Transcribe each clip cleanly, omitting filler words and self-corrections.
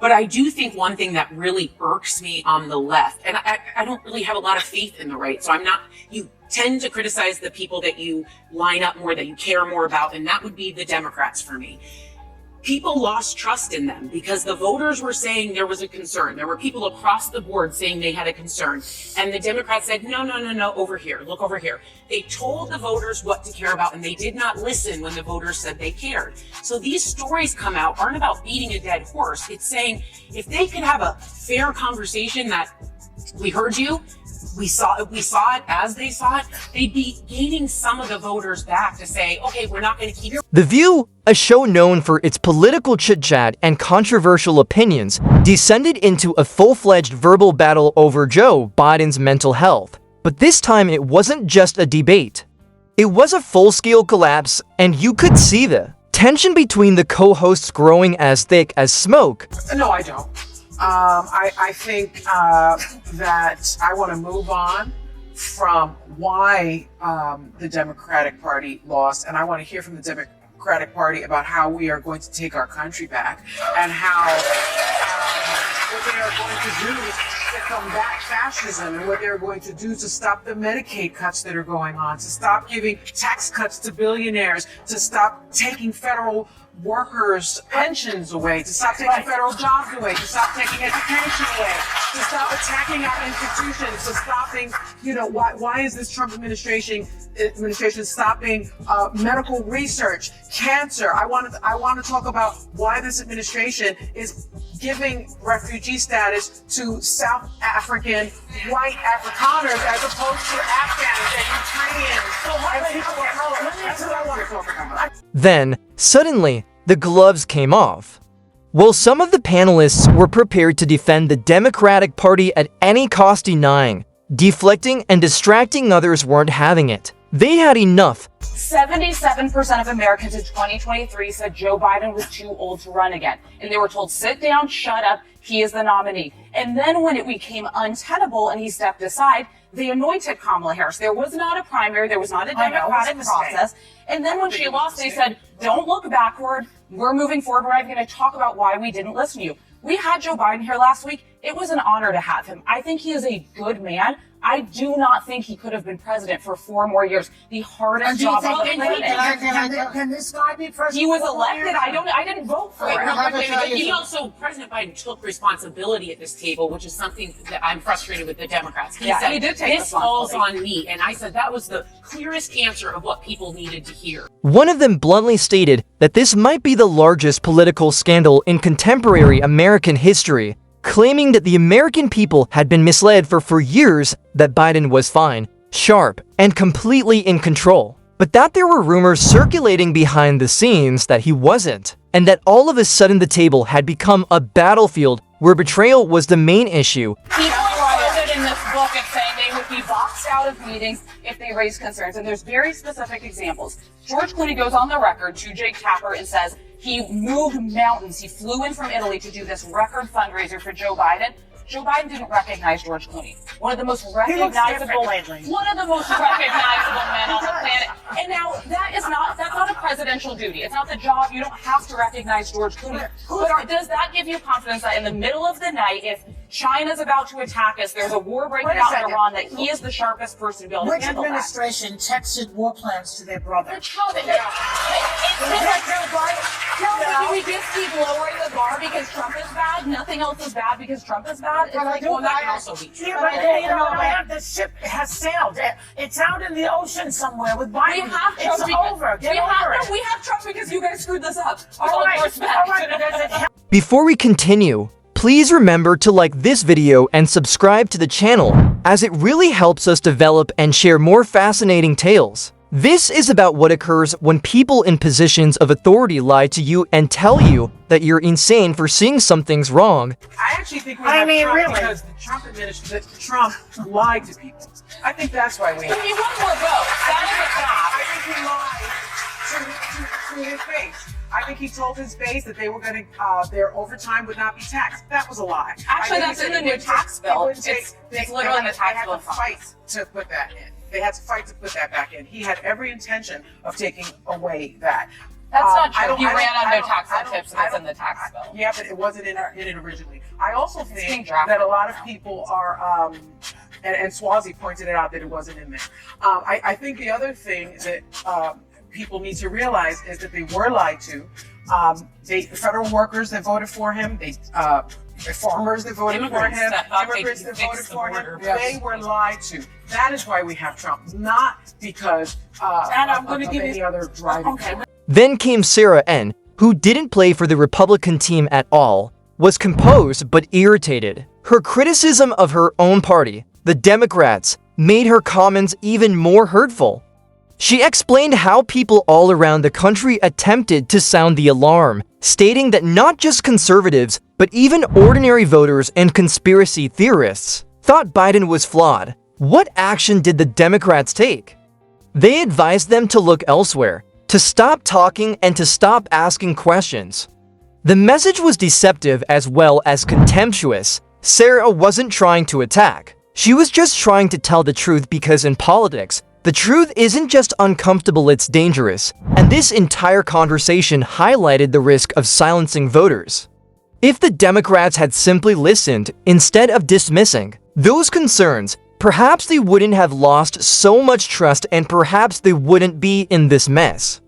But I do think one thing that really irks me on the left, and I don't really have a lot of faith in the right, so you tend to criticize the people that you line up more, that you care more about, and that would be the Democrats for me. People lost trust in them because the voters were saying there was a concern. There were people across the board saying they had a concern. And the Democrats said, no, over here, look over here. They told the voters what to care about, and they did not listen when the voters said they cared. So these stories come out aren't about beating a dead horse. It's saying if they could have a fair conversation that we heard you, we saw it as they saw it, they'd be gaining some of the voters back to say, okay, we're not going to keep your... The View, a show known for its political chit-chat and controversial opinions, descended into a full-fledged verbal battle over Joe Biden's mental health. But this time it wasn't just a debate. It was a full-scale collapse, and you could see the tension between the co-hosts growing as thick as smoke. No, I don't. I think that I want to move on from why the Democratic Party lost, and I want to hear from the Democratic Party about how we are going to take our country back and how what they are going to do to combat fascism and what they're going to do to stop the Medicaid cuts that are going on, to stop giving tax cuts to billionaires, to stop taking federal workers' pensions away, to stop taking federal jobs away, to stop taking education away, to stop attacking our institutions, to stopping, why is this Trump administration stopping medical research, cancer? I want to talk about why this administration is giving refugee status to South African white Afrikaners as opposed to Afghans and Ukrainians. That's what I want to talk about. Then, suddenly, the gloves came off. While some of the panelists were prepared to defend the Democratic Party at any cost, denying, deflecting, and distracting others weren't having it. They had enough. 77% of Americans in 2023 said Joe Biden was too old to run again. And they were told, sit down, shut up, he is the nominee. And then when it became untenable and he stepped aside, they anointed Kamala Harris. There was not a primary, there was not a democratic process. And then when she lost, they said, don't look backward, we're moving forward, we're going to talk about why we didn't listen to you. We had Joe Biden here last week. It was an honor to have him. I think he is a good man. I do not think he could have been president for 4 more years. The hardest job on the planet. Can this guy be president? He was elected. I didn't vote for it. He also, President Biden took responsibility at this table, which is something that I'm frustrated with the Democrats. He said, he did take this falls on me. And I said that was the clearest answer of what people needed to hear. One of them bluntly stated that this might be the largest political scandal in contemporary American history, claiming that the American people had been misled for years that Biden was fine, sharp, and completely in control, but that there were rumors circulating behind the scenes that he wasn't, and that all of a sudden the table had become a battlefield where betrayal was the main issue. People are quoted in this book as saying they would be boxed out of meetings if they raised concerns, and there's very specific examples. George Clooney goes on the record to Jake Tapper and says, he moved mountains. He flew in from Italy to do this record fundraiser for Joe Biden. Joe Biden didn't recognize George Clooney. One of the most recognizable men on the planet. And now that's not a presidential duty. It's not the job. You don't have to recognize George Clooney. But does that give you confidence that in the middle of the night, if China's about to attack us, there's a war breaking out in Iran, that he is the sharpest person to be able to handle that? Which administration texted war plans to their brother? Do we just keep lowering the bar because Trump is bad? Nothing else is bad because Trump is bad? That can also be true. The ship has sailed. It's out in the ocean somewhere with Biden. We have Trump we have Trump because you guys screwed this up. All right. Before we continue, please remember to like this video and subscribe to the channel, as it really helps us develop and share more fascinating tales. This is about what occurs when people in positions of authority lie to you and tell you that you're insane for seeing something's wrong. I actually think we have Trump because the Trump administration, Trump lied to people. I think that's why we have. He won more votes. I think he lied to his base. I think he told his base that they were going to, their overtime would not be taxed. That was a lie. Actually, that's in the new tax bill. It's literally in the tax bill. They had to fight to put that in. They had to fight to put that back in. He had every intention of taking away that. That's not I true. don't- He I don't- ran on I no don't- tax I on don't- tips, and I it's in don't- the tax bill. Yeah, but it wasn't in it originally. I also being think drafted that a lot of now. people are, and Swazi pointed it out that it wasn't in there. I think the other thing that people need to realize is that they were lied to. Federal workers that voted for him, farmers that voted for Immigrants him, that thought they immigrants could that fix voted the for him, border. they were lied to. That is why we have Trump, not because And I'm of gonna give any you- other driving Okay. force. Then came Sarah N., who didn't play for the Republican team at all, was composed but irritated. Her criticism of her own party, the Democrats, made her comments even more hurtful. She explained how people all around the country attempted to sound the alarm, stating that not just conservatives, but even ordinary voters and conspiracy theorists thought Biden was flawed. What action did the Democrats take? They advised them to look elsewhere, to stop talking and to stop asking questions. The message was deceptive as well as contemptuous. Sarah wasn't trying to attack. She was just trying to tell the truth because in politics, the truth isn't just uncomfortable, it's dangerous. And this entire conversation highlighted the risk of silencing voters. If the Democrats had simply listened instead of dismissing those concerns, perhaps they wouldn't have lost so much trust and perhaps they wouldn't be in this mess.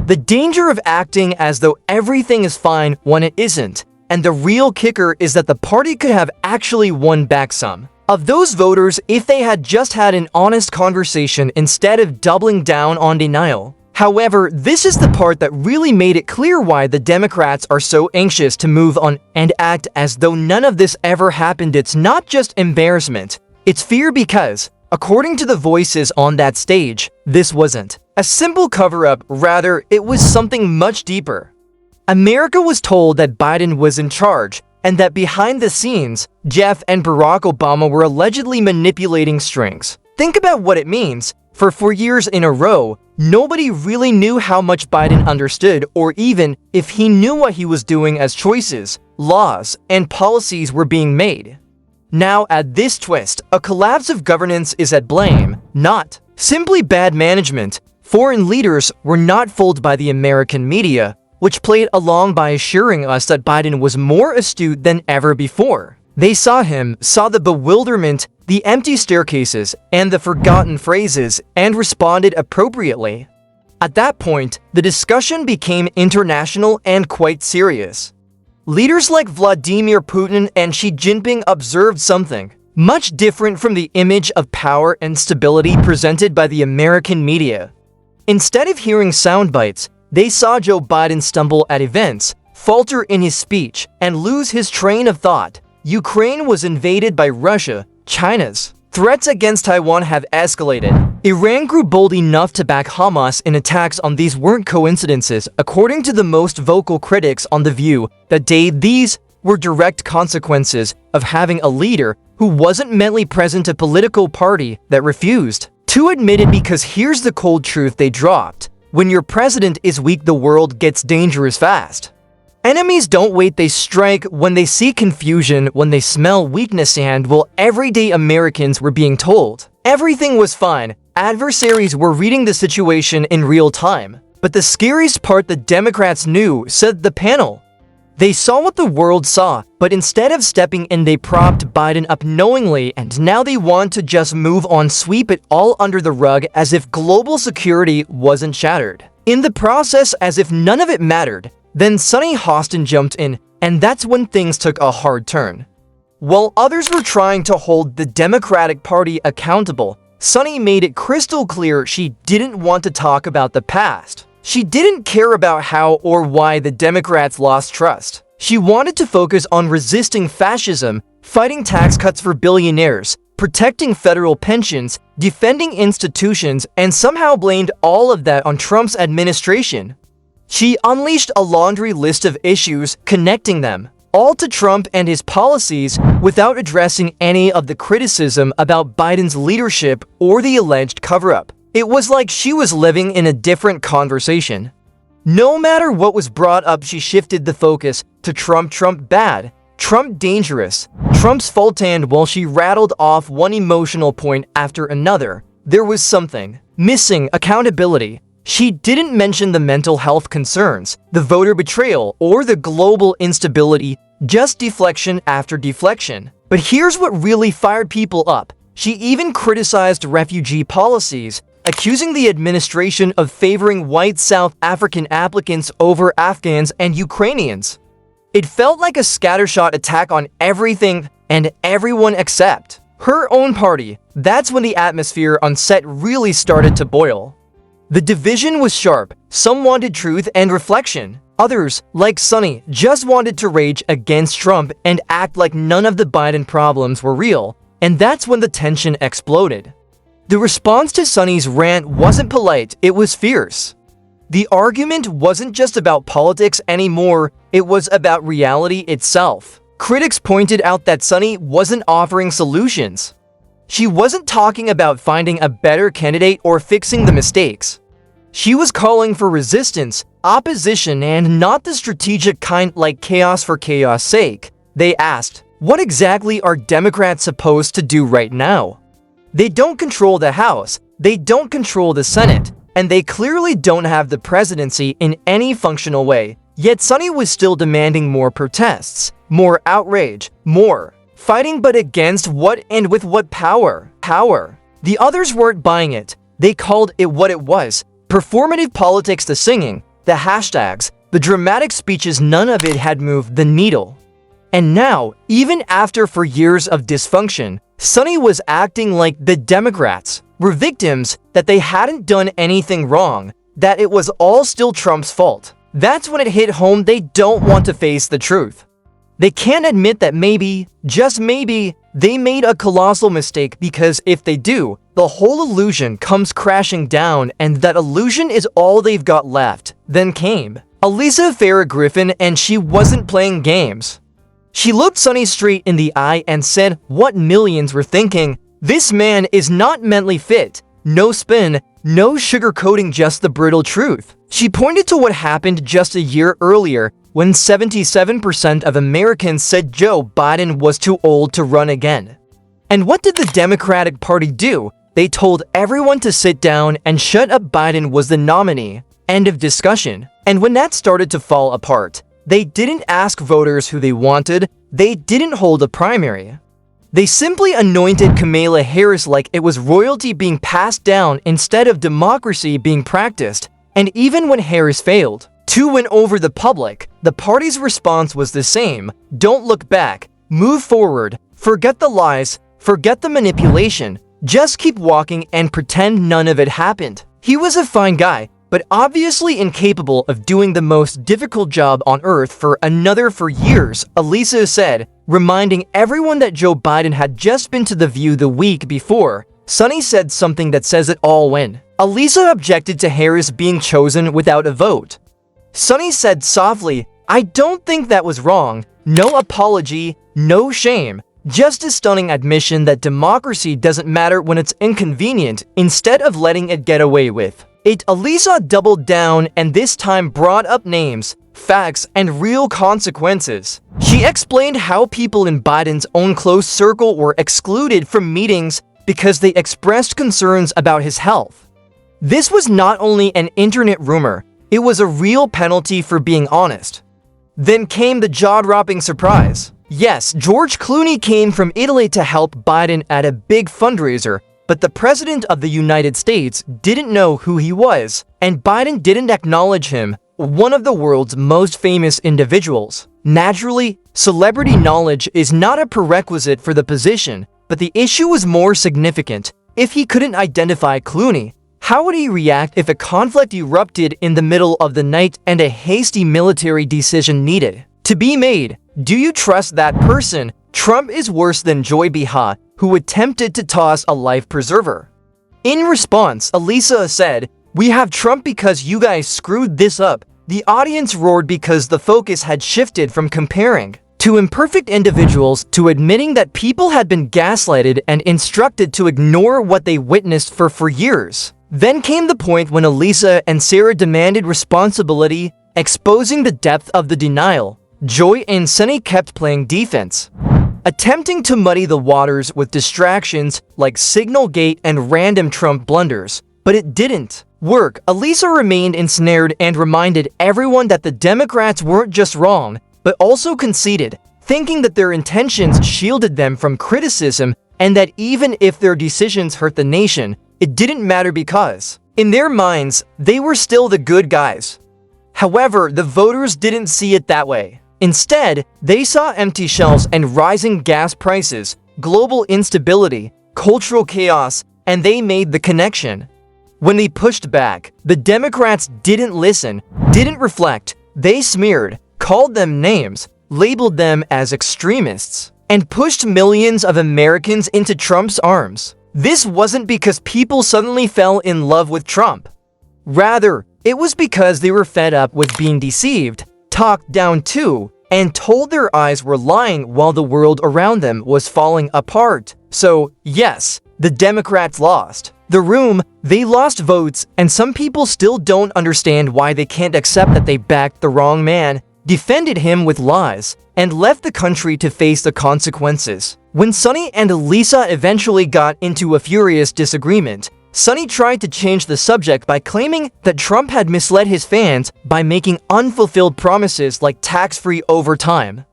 The danger of acting as though everything is fine when it isn't, and the real kicker is that the party could have actually won back some of those voters if they had just had an honest conversation instead of doubling down on denial. However, this is the part that really made it clear why the Democrats are so anxious to move on and act as though none of this ever happened. It's not just embarrassment, it's fear because, according to the voices on that stage, this wasn't a simple cover-up, rather, it was something much deeper. America was told that Biden was in charge, and that behind the scenes, Jeff and Barack Obama were allegedly manipulating strings. Think about what it means. For 4 years in a row, nobody really knew how much Biden understood or even if he knew what he was doing as choices, laws, and policies were being made. Now, at this twist, a collapse of governance is at blame, not simply bad management. Foreign leaders were not fooled by the American media, which played along by assuring us that Biden was more astute than ever before. They saw the bewilderment, the empty staircases, and the forgotten phrases, and responded appropriately. At that point, the discussion became international and quite serious. Leaders like Vladimir Putin and Xi Jinping observed something much different from the image of power and stability presented by the American media. Instead of hearing sound bites, they saw Joe Biden stumble at events, falter in his speech, and lose his train of thought. Ukraine was invaded by Russia. China's threats against Taiwan have escalated. Iran grew bold enough to back Hamas in attacks on these weren't coincidences, according to the most vocal critics on The View that day. These were direct consequences of having a leader who wasn't mentally present, a political party that refused to admit it, because here's the cold truth they dropped. When your president is weak, the world gets dangerous fast. Enemies don't wait, they strike when they see confusion, when they smell weakness. And while everyday Americans were being told everything was fine, adversaries were reading the situation in real time. But the scariest part, the Democrats knew, said the panel. They saw what the world saw, but instead of stepping in, they propped Biden up knowingly, and now they want to just move on, sweep it all under the rug as if global security wasn't shattered. In the process, as if none of it mattered. Then Sonny Hostin jumped in, and that's when things took a hard turn. While others were trying to hold the Democratic Party accountable, Sonny made it crystal clear she didn't want to talk about the past. She didn't care about how or why the Democrats lost trust. She wanted to focus on resisting fascism, fighting tax cuts for billionaires, protecting federal pensions, defending institutions, and somehow blamed all of that on Trump's administration. She unleashed a laundry list of issues, connecting them all to Trump and his policies without addressing any of the criticism about Biden's leadership or the alleged cover-up. It was like she was living in a different conversation. No matter what was brought up, she shifted the focus to Trump. Trump bad, Trump dangerous, Trump's fault. And while she rattled off one emotional point after another, there was something missing: accountability. She didn't mention the mental health concerns, the voter betrayal, or the global instability, just deflection after deflection. But here's what really fired people up. She even criticized refugee policies, accusing the administration of favoring white South African applicants over Afghans and Ukrainians. It felt like a scattershot attack on everything and everyone except her own party. That's when the atmosphere on set really started to boil. The division was sharp. Some wanted truth and reflection. Others, like Sunny, just wanted to rage against Trump and act like none of the Biden problems were real. And that's when the tension exploded. The response to Sunny's rant wasn't polite, it was fierce. The argument wasn't just about politics anymore, it was about reality itself. Critics pointed out that Sunny wasn't offering solutions. She wasn't talking about finding a better candidate or fixing the mistakes. She was calling for resistance, opposition, and not the strategic kind like chaos for chaos' sake. They asked, what exactly are Democrats supposed to do right now? They don't control the House, they don't control the Senate, and they clearly don't have the presidency in any functional way. Yet Sunny was still demanding more protests, more outrage, more fighting, but against what and with what power? Power. The others weren't buying it. They called it what it was. Performative politics, the singing, the hashtags, the dramatic speeches, none of it had moved the needle. And now, even after 4 years of dysfunction, Sunny was acting like the Democrats were victims, that they hadn't done anything wrong, that it was all still Trump's fault. That's when it hit home. They don't want to face the truth. They can't admit that maybe, just maybe, they made a colossal mistake, because if they do, the whole illusion comes crashing down, and that illusion is all they've got left. Then came Elisa Farrah Griffin, and she wasn't playing games. She looked Sunny straight in the eye and said what millions were thinking: this man is not mentally fit. No spin, no sugarcoating, just the brutal truth. She pointed to what happened just a year earlier, when 77% of Americans said Joe Biden was too old to run again. And what did the Democratic Party do? They told everyone to sit down and shut up. Biden was the nominee. End of discussion. And when that started to fall apart, they didn't ask voters who they wanted. They didn't hold a primary. They simply anointed Kamala Harris like it was royalty being passed down instead of democracy being practiced. And even when Harris failed to win over the public, the party's response was the same: don't look back, move forward, forget the lies, forget the manipulation, just keep walking and pretend none of it happened. He was a fine guy, but obviously incapable of doing the most difficult job on earth for another 4 years, Elisa said, reminding everyone that Joe Biden had just been to The View the week before. Sunny said something that says it all when Elisa objected to Harris being chosen without a vote. Sunny said softly, I don't think that was wrong. No apology, no shame. Just a stunning admission that democracy doesn't matter when it's inconvenient, instead of letting it get away with it. Elisa doubled down and this time brought up names, facts, and real consequences. She explained how people in Biden's own close circle were excluded from meetings because they expressed concerns about his health. This was not only an internet rumor, it was a real penalty for being honest. Then came the jaw-dropping surprise. Yes, George Clooney came from Italy to help Biden at a big fundraiser, but the President of the United States didn't know who he was, and Biden didn't acknowledge him, one of the world's most famous individuals. Naturally, celebrity knowledge is not a prerequisite for the position, but the issue was more significant. If he couldn't identify Clooney, how would he react if a conflict erupted in the middle of the night and a hasty military decision needed to be made? Do you trust that person? Trump is worse than Joy Behar, who attempted to toss a life preserver. In response, Elisa said, we have Trump because you guys screwed this up. The audience roared because the focus had shifted from comparing to imperfect individuals to admitting that people had been gaslighted and instructed to ignore what they witnessed for 4 years. Then came the point when Elisa and Sarah demanded responsibility, exposing the depth of the denial. Joy and Sunny kept playing defense, attempting to muddy the waters with distractions like Signalgate and random Trump blunders. But it didn't work, Elisa remained ensnared and reminded everyone that the Democrats weren't just wrong, but also conceited, thinking that their intentions shielded them from criticism and that even if their decisions hurt the nation, it didn't matter because, in their minds, they were still the good guys. However, the voters didn't see it that way. Instead, they saw empty shelves and rising gas prices, global instability, cultural chaos, and they made the connection. When they pushed back, the Democrats didn't listen, didn't reflect, they smeared, called them names, labeled them as extremists, and pushed millions of Americans into Trump's arms. This wasn't because people suddenly fell in love with Trump. Rather, it was because they were fed up with being deceived, talked down to, and told their eyes were lying while the world around them was falling apart. So, yes, the Democrats lost. The room, they lost votes, and some people still don't understand why they can't accept that they backed the wrong man, defended him with lies, and left the country to face the consequences. When Sonny and Elisa eventually got into a furious disagreement, Sonny tried to change the subject by claiming that Trump had misled his fans by making unfulfilled promises like tax-free overtime.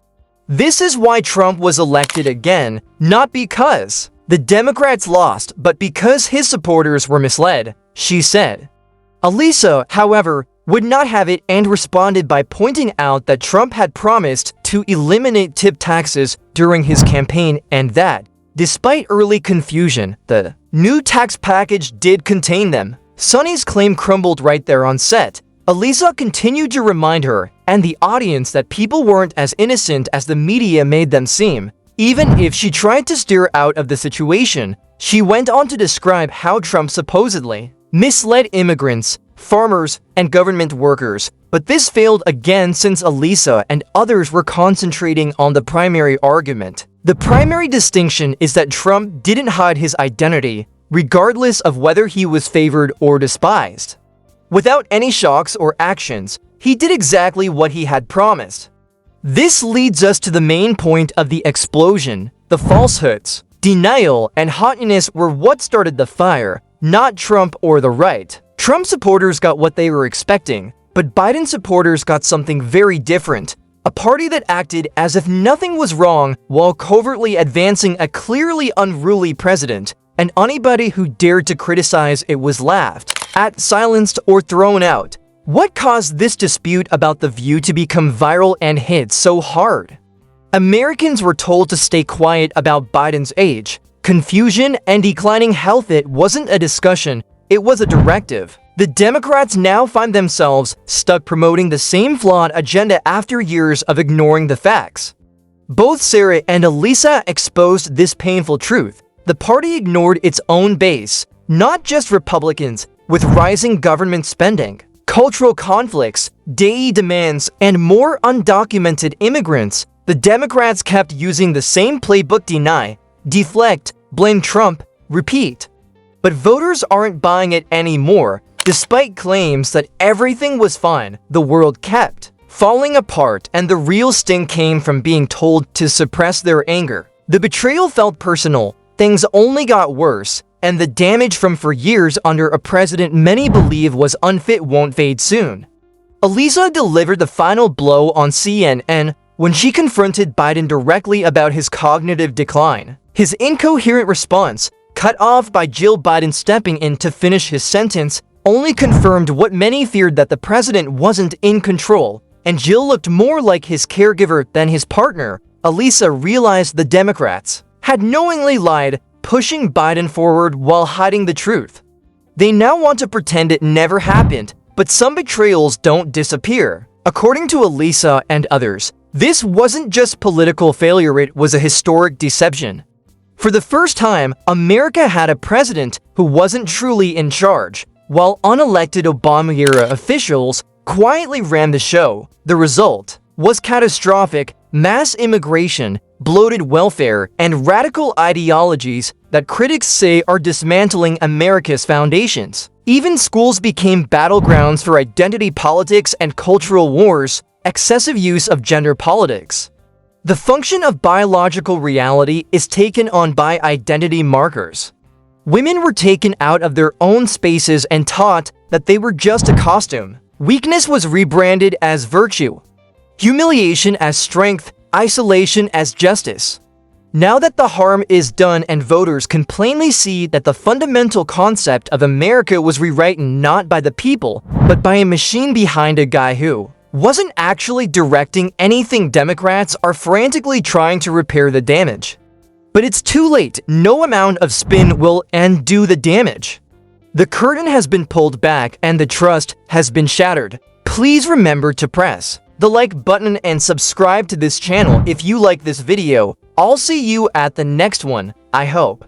This is why Trump was elected again, not because the Democrats lost, but because his supporters were misled, she said. Elisa, however, would not have it and responded by pointing out that Trump had promised to eliminate tip taxes during his campaign and that, despite early confusion, the new tax package did contain them. Sonny's claim crumbled right there on set. Elisa continued to remind her and the audience that people weren't as innocent as the media made them seem. Even if she tried to steer out of the situation, she went on to describe how Trump supposedly misled immigrants, farmers, and government workers, but this failed again since Elisa and others were concentrating on the primary argument. The primary distinction is that Trump didn't hide his identity, regardless of whether he was favored or despised. Without any shocks or actions, he did exactly what he had promised. This leads us to the main point of the explosion. The falsehoods, denial, and haughtiness were what started the fire, not Trump or the right. Trump supporters got what they were expecting, but Biden supporters got something very different. A party that acted as if nothing was wrong while covertly advancing a clearly unruly president, and anybody who dared to criticize it was laughed at, silenced, or thrown out. What caused this dispute about The View to become viral and hit so hard? Americans were told to stay quiet about Biden's age. Confusion and declining health. It wasn't a discussion, it was a directive. The Democrats now find themselves stuck promoting the same flawed agenda after years of ignoring the facts. Both Sarah and Elisa exposed this painful truth. The party ignored its own base, not just Republicans, with rising government spending, cultural conflicts, DE demands, and more undocumented immigrants. The Democrats kept using the same playbook: deny, deflect, blame Trump, repeat. But voters aren't buying it anymore. Despite claims that everything was fine, the world kept falling apart, and the real sting came from being told to suppress their anger. The betrayal felt personal, things only got worse, and the damage from for years under a president many believe was unfit won't fade soon. Elisa delivered the final blow on CNN when she confronted Biden directly about his cognitive decline. His incoherent response, cut off by Jill Biden stepping in to finish his sentence, only confirmed what many feared, that the president wasn't in control, and Jill looked more like his caregiver than his partner. Elisa realized the Democrats had knowingly lied, pushing Biden forward while hiding the truth. They now want to pretend it never happened, but some betrayals don't disappear. According to Elisa and others, this wasn't just political failure, it was a historic deception. For the first time, America had a president who wasn't truly in charge, while unelected Obama-era officials quietly ran the show. The result was catastrophic: mass immigration, bloated welfare, and radical ideologies that critics say are dismantling America's foundations. Even schools became battlegrounds for identity politics and cultural wars, excessive use of gender politics. The function of biological reality is taken on by identity markers. Women were taken out of their own spaces and taught that they were just a costume. Weakness was rebranded as virtue, humiliation as strength, isolation as justice. Now that the harm is done and voters can plainly see that the fundamental concept of America was rewritten not by the people, but by a machine behind a guy who wasn't actually directing anything, Democrats are frantically trying to repair the damage. But it's too late. No amount of spin will undo the damage. The curtain has been pulled back and the trust has been shattered. Please remember to press the like button and subscribe to this channel if you like this video. I'll see you at the next one. I hope.